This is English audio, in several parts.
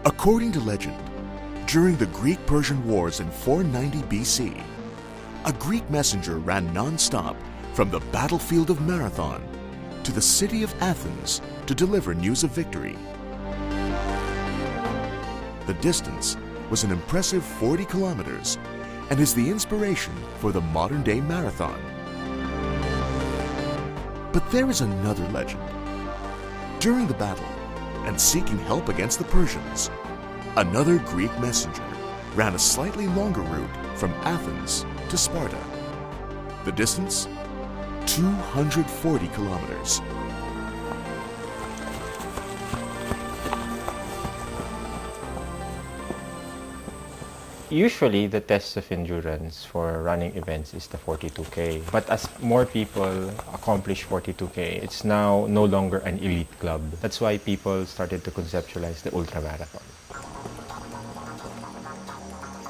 According to legend, during the Greek-Persian Wars in 490 BC, a Greek messenger ran non-stop from the battlefield of Marathon to the city of Athens to deliver news of victory. The distance was an impressive 40 kilometers and is the inspiration for the modern-day marathon. But there is another legend. During the battle, and seeking help against the Persians, another Greek messenger ran a slightly longer route from Athens to Sparta. The distance? 240 kilometers. Usually, the test of endurance for running events is the 42K. But as more people accomplish 42K, it's now no longer an elite club. That's why people started to conceptualize the ultramarathon.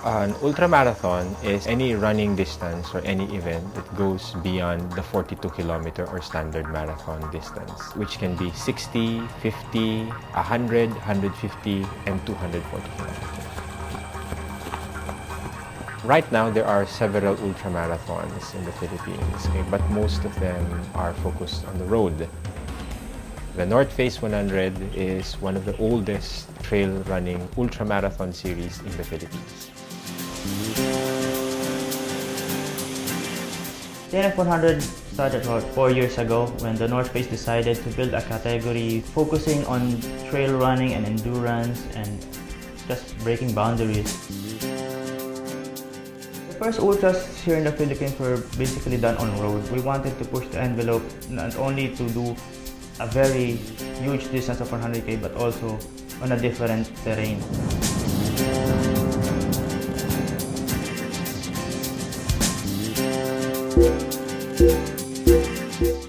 An ultramarathon is any running distance or any event that goes beyond the 42-kilometer or standard marathon distance, which can be 60, 50, 100, 150, and 240 kilometers. Right now, there are several ultramarathons in the Philippines, okay, but most of them are focused on the road. The North Face 100 is one of the oldest trail running ultramarathon series in the Philippines. TNF100 started about 4 years ago when the North Face decided to build a category focusing on trail running and endurance and just breaking boundaries. The first ultras here in the Philippines were basically done on road. We wanted to push the envelope not only to do a very huge distance of 100K but also on a different terrain.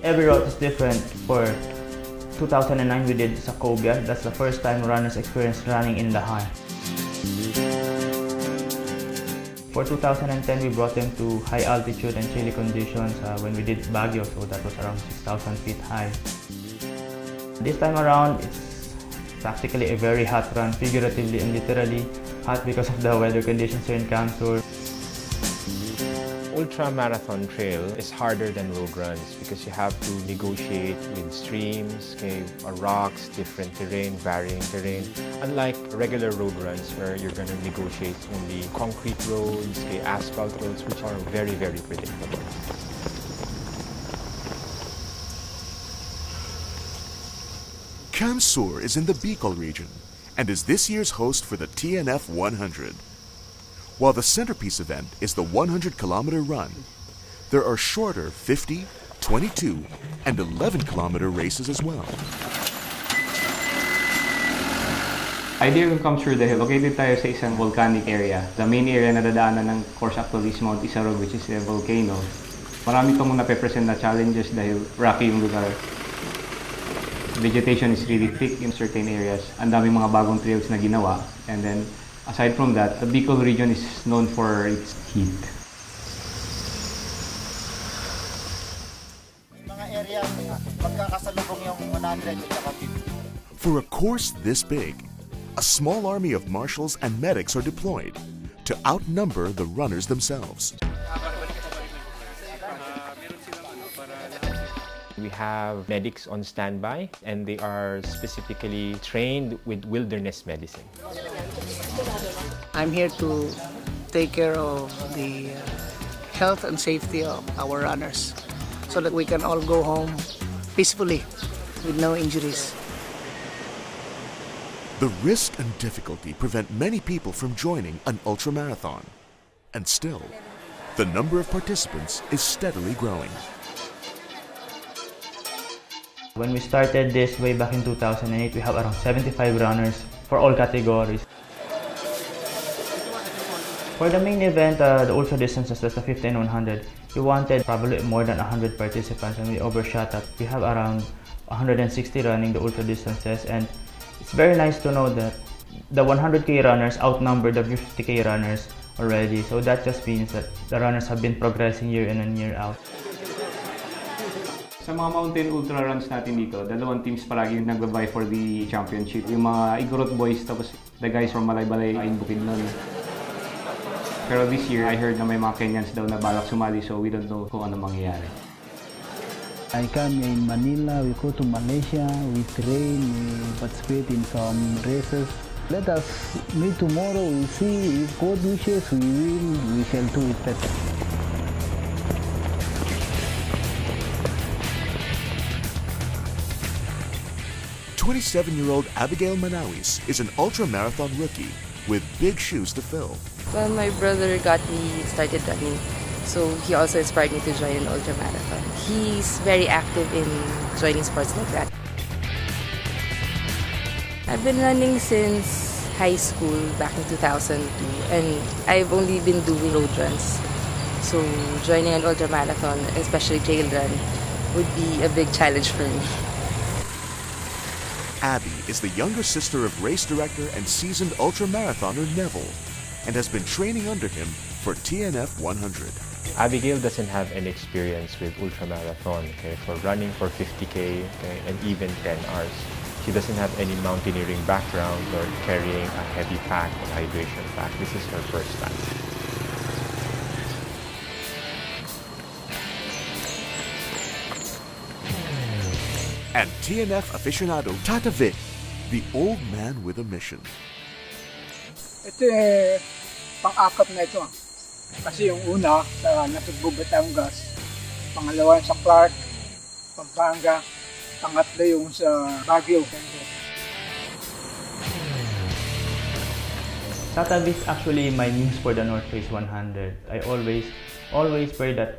Every route is different. For 2009 we did Sacobia. That's the first time runners experienced running in Lahar. For 2010 we brought them to high altitude and chilly conditions when we did Baguio, so that was around 6,000 feet high. This time around it's practically a very hot run, figuratively and literally hot because of the weather conditions here in CamSur. Ultra-marathon trail is harder than road runs because you have to negotiate with streams, okay, rocks, different terrain, varying terrain. Unlike regular road runs where you're going to negotiate only concrete roads, okay, asphalt roads, which are very, very predictable. CamSur is in the Bicol region and is this year's host for the TNF100. While the centerpiece event is the 100-kilometer run, there are shorter 50, 22, and 11-kilometer races as well. Idea will come through dahil located tayo sa isang volcanic area. The main area na dadaanan ng course actually is Mount Isarog, which is a volcano. Marami itong na-present na challenges dahil rocky yung lugar. Vegetation is really thick in certain areas. Ang daming mga bagong trails na ginawa. And then, aside from that, the Bicol region is known for its heat. For a course this big, a small army of marshals and medics are deployed to outnumber the runners themselves. We have medics on standby, and they are specifically trained with wilderness medicine. I'm here to take care of the health and safety of our runners so that we can all go home peacefully with no injuries. The risk and difficulty prevent many people from joining an ultramarathon. And still, the number of participants is steadily growing. When we started this way back in 2008, we have around 75 runners for all categories. For the main event, the ultra distances, that's the 50 and 100, we wanted probably more than 100 participants and we overshot that. We have around 160 running the ultra distances, and it's very nice to know that the 100K runners outnumber the 50K runners already. So that just means that the runners have been progressing year in and year out. Sa mga mountain ultra runs natin dito, dalawang teams palagi yung nag-vie for the championship. Yung mga Igorot boys, tapos the guys from Malaybalay in Bukidnon. Pero this year, I heard na may mga Kenyans daw na balak sumali, so we don't know kung ano mangyayari. I come in Manila, we go to Malaysia, we train, we participate in some races. Let us meet tomorrow, we'll see if God wishes, we shall do it better. 27-year-old Abigail Manawis is an ultra-marathon rookie with big shoes to fill. Well, my brother got me started running, so he also inspired me to join an ultramarathon. He's very active in joining sports like that. I've been running since high school back in 2002, and I've only been doing road runs. So joining an ultramarathon, especially trail run, would be a big challenge for me. Abby is the younger sister of race director and seasoned ultramarathoner Neville and has been training under him for TNF100. Abigail doesn't have any experience with ultramarathon, okay, for running for 50K, okay, and even 10 hours. She doesn't have any mountaineering background or carrying a heavy pack or hydration pack. This is her first time. And TNF aficionado Tata Vic, the old man with a mission. Ito pang-apat na ito. Kasi yung una sa Natugbo, Batangas, pangalawa sa Clark, Pampanga, pangatlo yung sa Baguio. Tata Vic is actually my muse for the North Face 100. I always pray that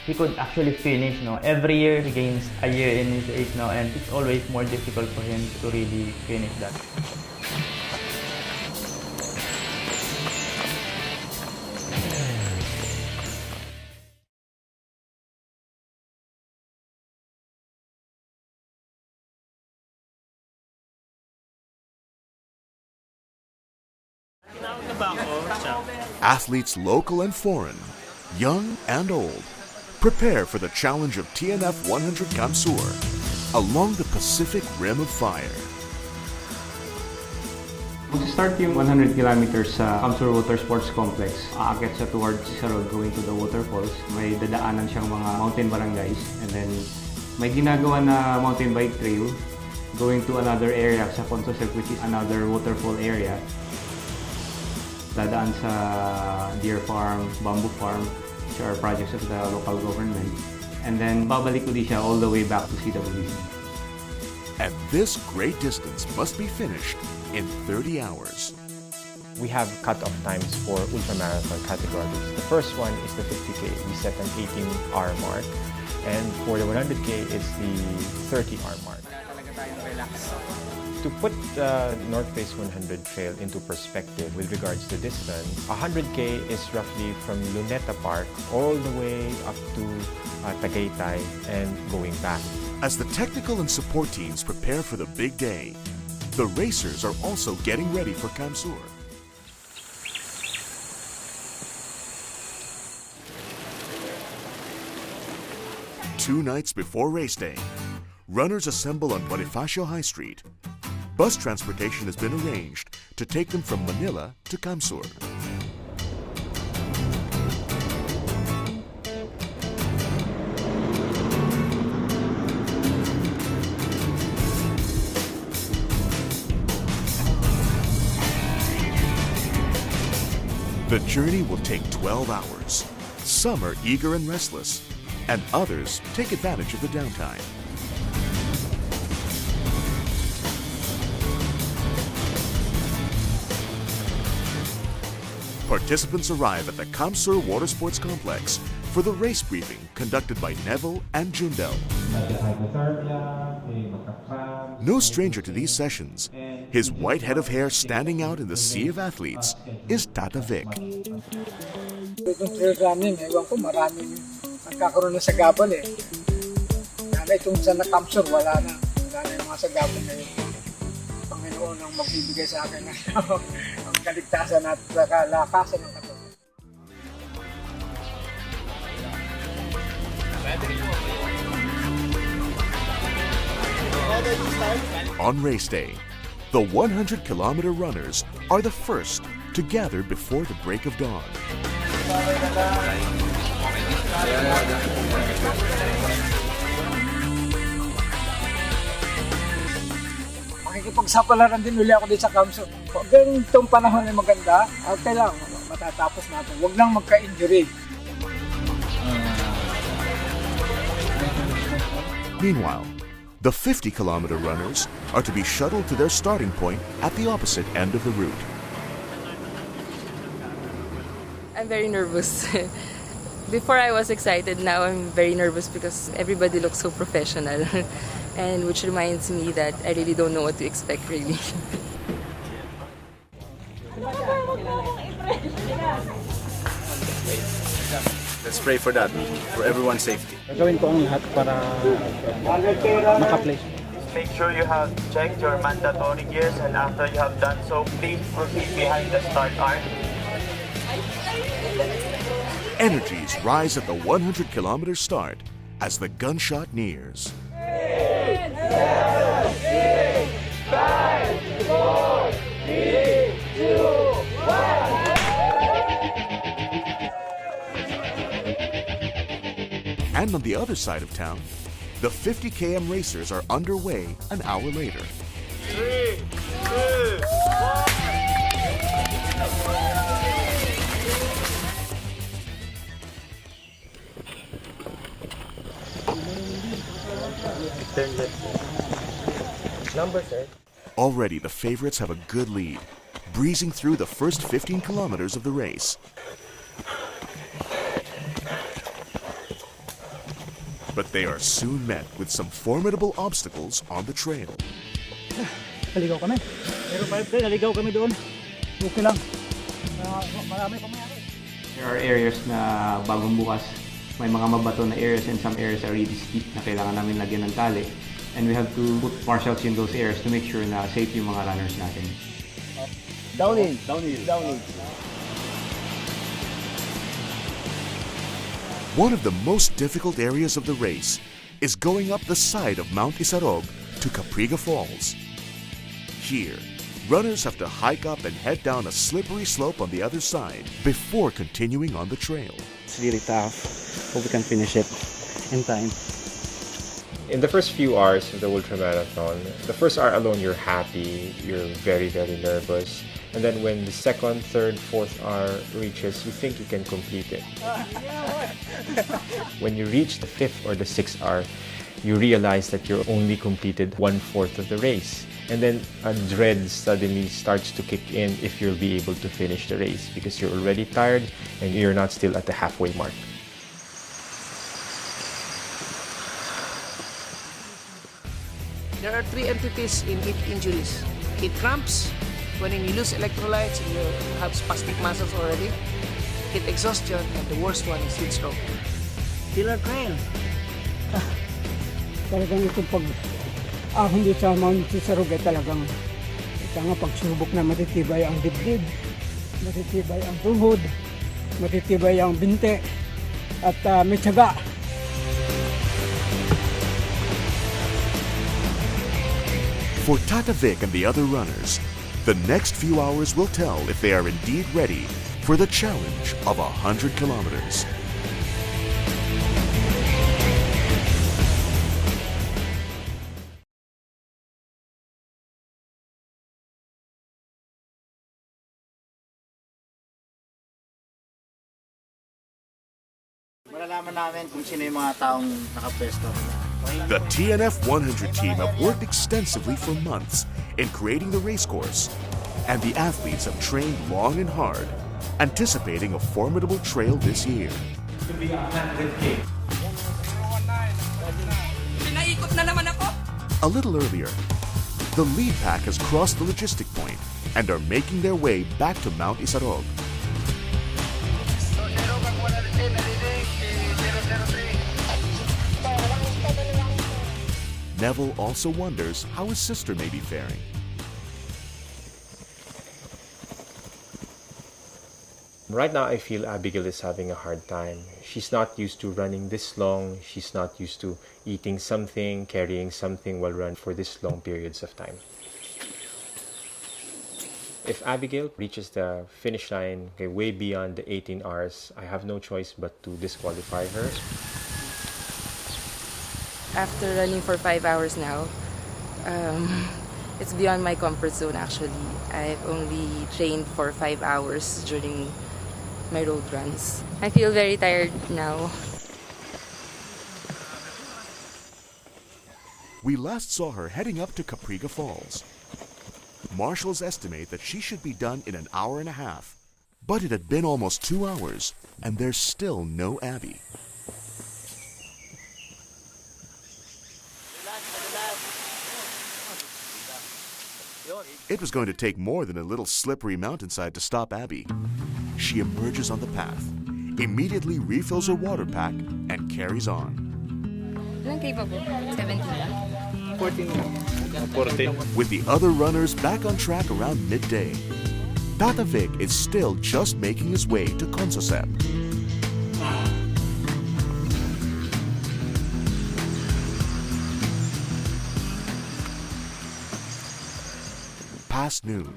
he could actually finish. Every year he gains a year in his age now, and it's always more difficult for him to really finish that. Athletes local and foreign, young and old, prepare for the challenge of TNF100 CamSur along the Pacific Rim of Fire. Mag-start yung 100 kilometers sa CamSur Water Sports Complex. Aakit siya towards sa road going to the waterfalls. May dadaanan siyang mga mountain barangays. And then may ginagawa na mountain bike trail going to another area sa Pontosep, which is another waterfall area. Dadaan sa deer farm, bamboo farm, which are projects of the local government. And then babalik uli siya all the way back to CWC. And this great distance must be finished in 30 hours. We have cut-off times for ultramarathon categories. The first one is the 50K. We set an 18-hour mark. And for the 100K, it's the 30-hour mark. To put the North Face 100 trail into perspective with regards to distance, 100K is roughly from Luneta Park all the way up to Tagaytay and going back. As the technical and support teams prepare for the big day, the racers are also getting ready for CamSur. Two nights before race day, runners assemble on Bonifacio High Street. Bus transportation has been arranged to take them from Manila to CamSur. The journey will take 12 hours. Some are eager and restless, and others take advantage of the downtime. Participants arrive at the CamSur Water Sports Complex for the race briefing conducted by Neville and Jundel. No stranger to these sessions, his white head of hair standing out in the sea of athletes is Tata Vic. Itong trail running, ewan ko maraming nagkakaroon na sagabal Kaya itong sa CamSur, wala na yung mga sagabal na yun. Panginoon ang magbibigay sa akin ng ang kaligtasan at kalakasan ng katawan. On race day, the 100-kilometer runners are the first to gather before the break of dawn. Makikipagsapalaran din uli ako dito sa CamSur. Pag itong panahon ay maganda, okay lang, matatapos natin. Huwag lang magka-injury. Meanwhile, the 50-kilometer runners are to be shuttled to their starting point at the opposite end of the route. I'm very nervous. Before I was excited, now I'm very nervous because everybody looks so professional. And which reminds me that I really don't know what to expect really. Let's pray for that, for everyone's safety. Gagawin ko ang lahat para maka-place. Make sure you have checked your mandatory gears, and after you have done so, please proceed behind the start arm. Energies rise at the 100-kilometer start as the gunshot nears. 8, 7, 6, 5, 4, 3, 2, 1. And on the other side of town, the 50 km racers are underway an hour later. 3, 2, 1. Number, sir. Already, the favorites have a good lead, breezing through the first 15 kilometers of the race. But they are soon met with some formidable obstacles on the trail. Naligaw kami. Pero 5 naligaw kami doon. Okay lang. Marami pa mayroon. There are areas na bagong bukas, may mga mabato na areas, and some areas are really steep na kailangan namin lagyan ng tali. And we have to put marshals in those areas to make sure na safe yung mga runners natin. Downhill. One of the most difficult areas of the race is going up the side of Mount Isarog to Capriga Falls. Here, runners have to hike up and head down a slippery slope on the other side before continuing on the trail. It's really tough. Hope we can finish it in time. In the first few hours of the ultramarathon, the first hour alone you're happy, you're very, very nervous. And then when the second, third, fourth hour reaches, you think you can complete it. When you reach the fifth or the sixth hour, you realize that you're only completed 1/4 of the race. And then a dread suddenly starts to kick in if you'll be able to finish the race because you're already tired and you're not still at the halfway mark. There are 3 entities in heat injuries. Heat cramps, when you lose electrolytes and you have spastic muscles already. Heat exhaustion, and the worst one is heat stroke. Killer trail. Talagang ito pag hindi sa Mount Isarog ay talagang pagsubok na matitibay ang dibdib, matitibay ang tuhod, matitibay ang binte, at may tiyaga. For Tata Vic and the other runners, the next few hours will tell if they are indeed ready for the challenge of 100 kilometers. Malalaman namin kung sino yung mga taong nakapwesto. The TNF100 team have worked extensively for months in creating the race course, and the athletes have trained long and hard, anticipating a formidable trail this year. A little earlier, the lead pack has crossed the logistic point and are making their way back to Mount Isarog. Neville also wonders how his sister may be faring. Right now, I feel Abigail is having a hard time. She's not used to running this long. She's not used to eating something, carrying something while running for this long periods of time. If Abigail reaches the finish line way beyond the 18 hours, I have no choice but to disqualify her. After running for 5 hours now, it's beyond my comfort zone actually. I've only trained for 5 hours during my road runs. I feel very tired now. We last saw her heading up to Capriga Falls. Marshals estimate that she should be done in an hour and a half, but it had been almost 2 hours, and there's still no Abby. It was going to take more than a little slippery mountainside to stop Abby. She emerges on the path, immediately refills her water pack, and carries on. 17. 14. With the other runners back on track around midday, Tata Vic is still just making his way to Consosep. Past noon,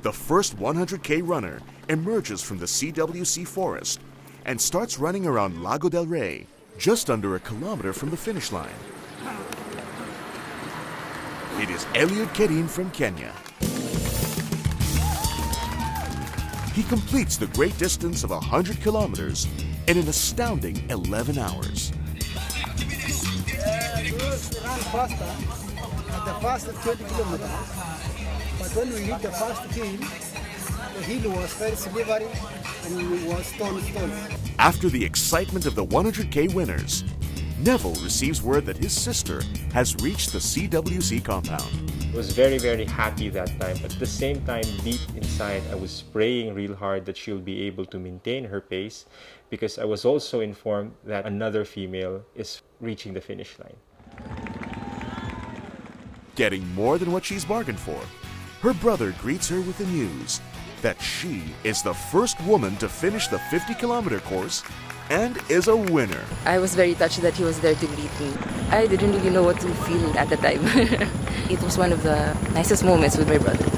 the first 100K runner emerges from the CWC forest and starts running around Lago del Rey, just under a kilometer from the finish line. It is Eliud Kerin from Kenya. He completes the great distance of 100 kilometers in an astounding 11 hours. Run faster at the fastest 20 kilometers. But when we hit the first hill, the hill was very slippery and it was stone. After the excitement of the 100K winners, Neville receives word that his sister has reached the CWC compound. I was very, very happy that time. At the same time, deep inside, I was praying real hard that she'll be able to maintain her pace, because I was also informed that another female is reaching the finish line. Getting more than what she's bargained for, her brother greets her with the news that she is the first woman to finish the 50-kilometer course and is a winner. I was very touched that he was there to greet me. I didn't really know what to feel at the time. It was one of the nicest moments with my brother.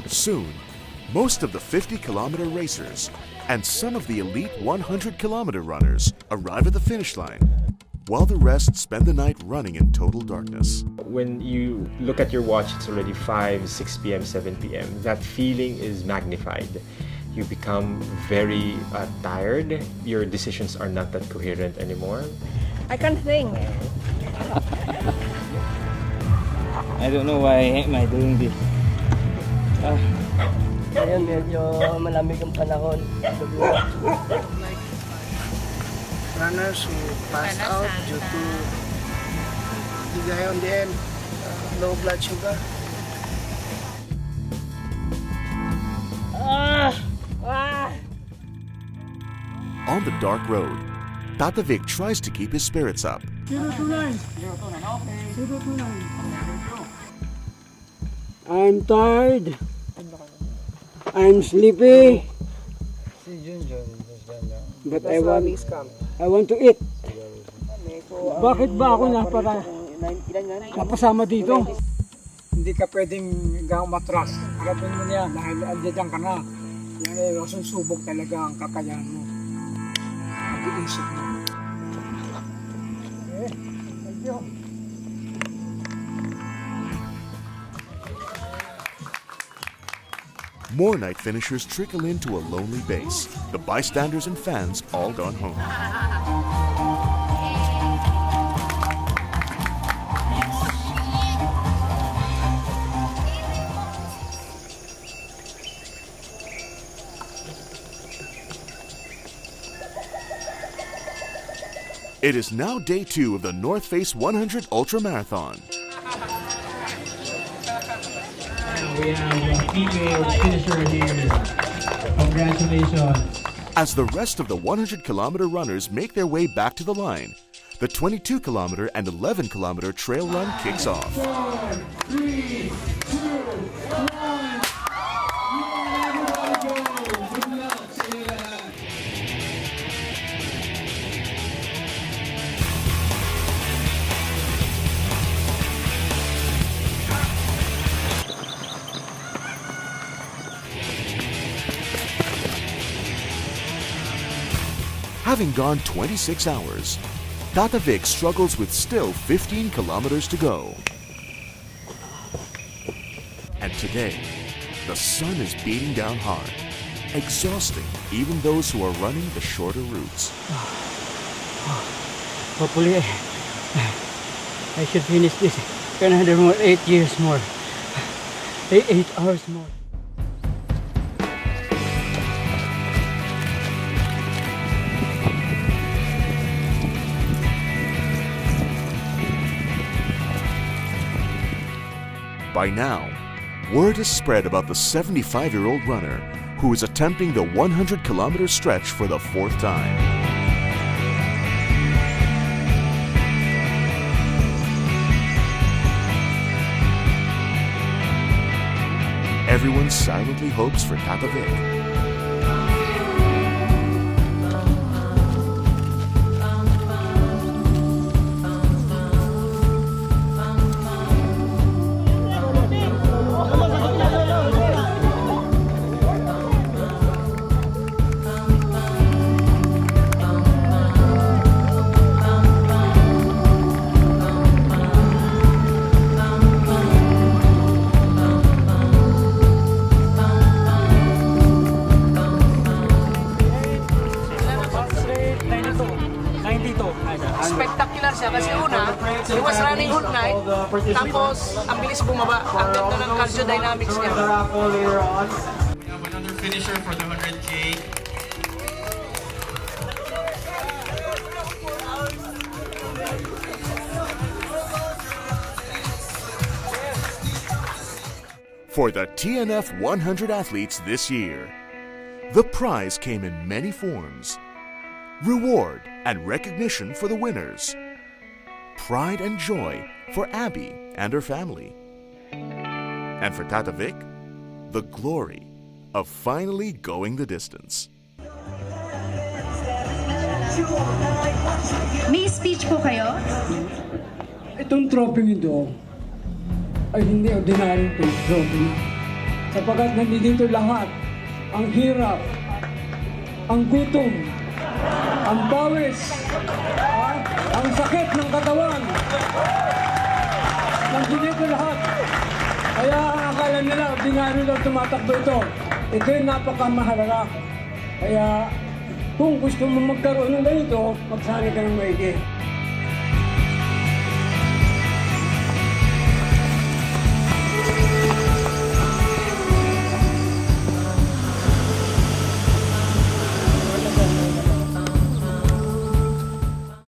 Soon, most of the 50-kilometer racers and some of the elite 100-kilometer runners arrive at the finish line, while the rest spend the night running in total darkness. When you look at your watch, it's already 5, 6 p.m., 7 p.m. That feeling is magnified. You become very tired. Your decisions are not that coherent anymore. I can't think. I don't know why am I doing this. Ngayon medyo malamig ang panahon. Runners who passed out due to bigay on the end, low blood sugar. On the dark road, Tata Vic tries to keep his spirits up. 029. I'm tired. I'm sleepy. But I want to eat. Bakit ba ako napasama dito? Hindi ka pwedeng matras. Gawin mo niya dahil andyan ka na. Yan ay masusubok talaga ang kakayahan mo. Pag-iisip mo. Okay, thank you. More night finishers trickle into a lonely base. The bystanders and fans all gone home. It is now day 2 of the North Face 100 Ultra Marathon. We have a female finisher here. Congratulations. As the rest of the 100-kilometer runners make their way back to the line, the 22-kilometer and 11-kilometer trail run kicks off. 4, 3, 2, 1. Having gone 26 hours, Tata Vic struggles with still 15 kilometers to go. And today, the sun is beating down hard, exhausting even those who are running the shorter routes. Hopefully, I should finish this in another 8 years more. 8 hours more. By now, word is spread about the 75-year-old runner who is attempting the 100-kilometer stretch for the 4th time. Everyone silently hopes for Tata Vic. Spectacular siya kasi una, he was running good night, tapos ang bilis bumaba. Ang ganda ng cardio dynamics niya. We have another finisher for the 100K. For the TNF100 athletes this year, the prize came in many forms. Reward and recognition for the winners. Pride and joy for Abby and her family. And for Tata Vic, the glory of finally going the distance. May speech po kayo? Itong trophy nito ay hindi ordinary trophy. Sapagkat nandito lahat, ang hirap, ang gutom, ang pawis, ang sakit ng katawan. Nandito lahat. Kaya ang akala nila, ordinary lang tumatakbo ito. Ito'y napakamahalaga. Kaya kung gusto mo magkaroon ng ganito, magsali ka ng maigi.